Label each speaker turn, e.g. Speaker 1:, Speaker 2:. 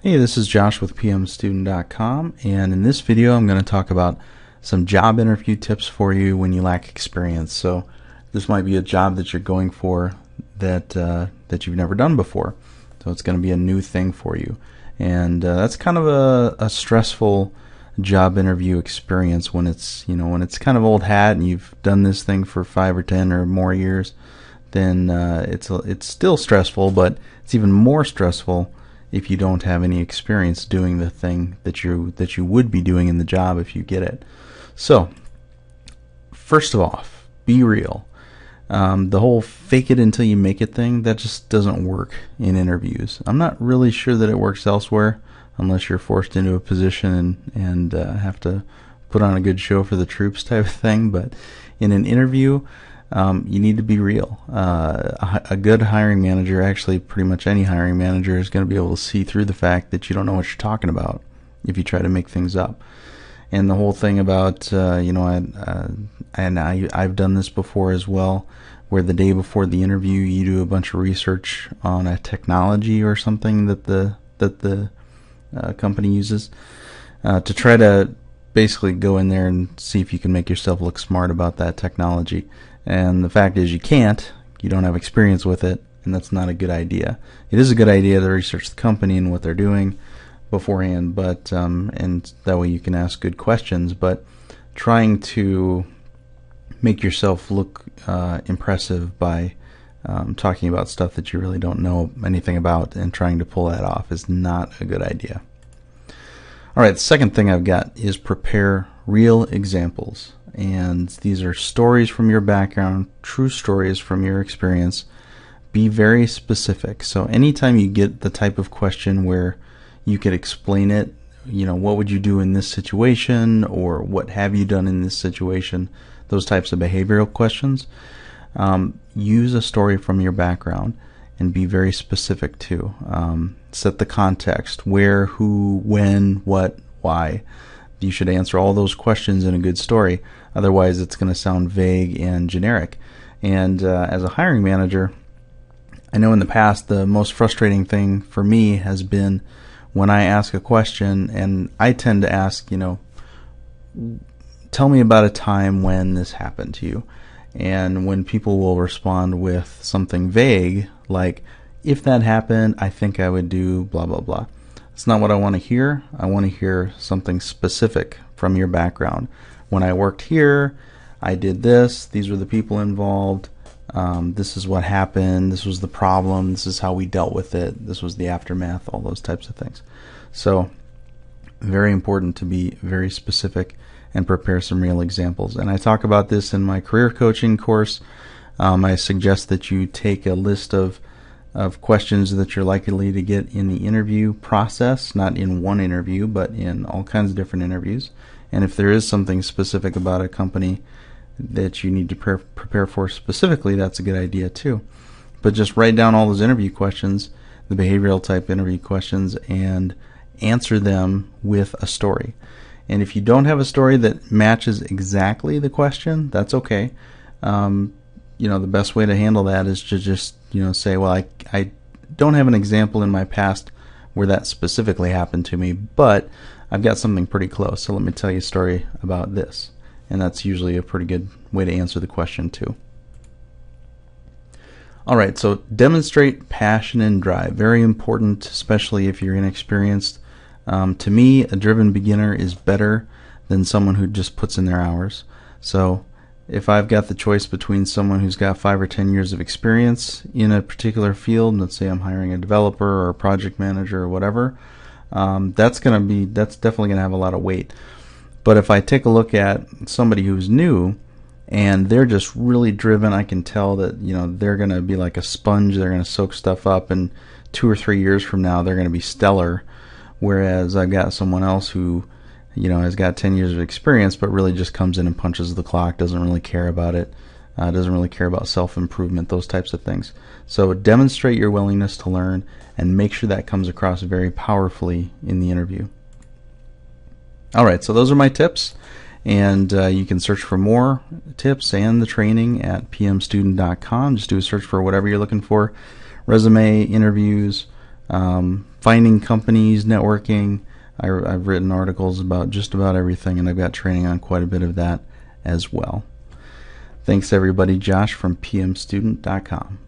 Speaker 1: Hey, this is Josh with PMStudent.com, and in this video I'm going to talk about some job interview tips for you when you lack experience. So this might be a job that you're going for that you've never done before. So it's going to be a new thing for you, and that's kind of a stressful job interview experience when it's kind of old hat and you've done this thing for 5 or 10 or more years. Then it's still stressful, but it's even more stressful if you don't have any experience doing the thing that you would be doing in the job if you get it. So, first of all, be real. The whole fake it until you make it thing, that just doesn't work in interviews. I'm not really sure that it works elsewhere, unless you're forced into a position and have to put on a good show for the troops type of thing. But in an interview, you need to be real. A good hiring manager, actually pretty much any hiring manager, is going to be able to see through the fact that you don't know what you're talking about if you try to make things up. And the whole thing about, I've done this before as well, where the day before the interview you do a bunch of research on a technology or something that the company uses to try to basically go in there and see if you can make yourself look smart about that technology. And the fact is you can't. You don't have experience with it, and that's not a good idea. It is a good idea to research the company and what they're doing beforehand, but and that way you can ask good questions. But trying to make yourself look impressive by talking about stuff that you really don't know anything about and trying to pull that off is not a good idea. All right, the second thing I've got is prepare real examples. And these are stories from your background, true stories from your experience. Be very specific. So anytime you get the type of question where you could explain it, what would you do in this situation, or what have you done in this situation, those types of behavioral questions, use a story from your background and be very specific too. Set the context: where, who, when, what, why. You should answer all those questions in a good story. Otherwise, it's going to sound vague and generic. And as a hiring manager, I know in the past the most frustrating thing for me has been when I ask a question, and I tend to ask, tell me about a time when this happened to you. And when people will respond with something vague, like, if that happened, I think I would do blah, blah, blah. It's not what I want to hear. I want to hear something specific from your background. When I worked here, I did this. These were the people involved. This is what happened. This was the problem. This is how we dealt with it. This was the aftermath, all those types of things. So, very important to be very specific and prepare some real examples. And I talk about this in my career coaching course. I suggest that you take a list of questions that you're likely to get in the interview process, not in one interview, but in all kinds of different interviews. And if there is something specific about a company that you need to prepare for specifically, that's a good idea too. But just write down all those interview questions, the behavioral type interview questions, and answer them with a story. And if you don't have a story that matches exactly the question, that's okay. The best way to handle that is to just say, well, I don't have an example in my past where that specifically happened to me, but I've got something pretty close, so let me tell you a story about this. And that's usually a pretty good way to answer the question too. Alright, so demonstrate passion and drive. Very important, especially if you're inexperienced. To me, a driven beginner is better than someone who just puts in their hours. So if I've got the choice between someone who's got 5 or 10 years of experience in a particular field, let's say I'm hiring a developer or a project manager or whatever, that's definitely going to have a lot of weight. But if I take a look at somebody who's new and they're just really driven, I can tell that they're going to be like a sponge. They're going to soak stuff up, and 2 or 3 years from now they're going to be stellar. Whereas I've got someone else who has got 10 years of experience, but really just comes in and punches the clock, doesn't really care about it, doesn't really care about self-improvement, those types of things. So demonstrate your willingness to learn and make sure that comes across very powerfully in the interview. Alright, so those are my tips, and you can search for more tips and the training at pmstudent.com. Just do a search for whatever you're looking for: resume, interviews, finding companies, networking. I've written articles about just about everything, and I've got training on quite a bit of that as well. Thanks everybody. Josh from pmstudent.com.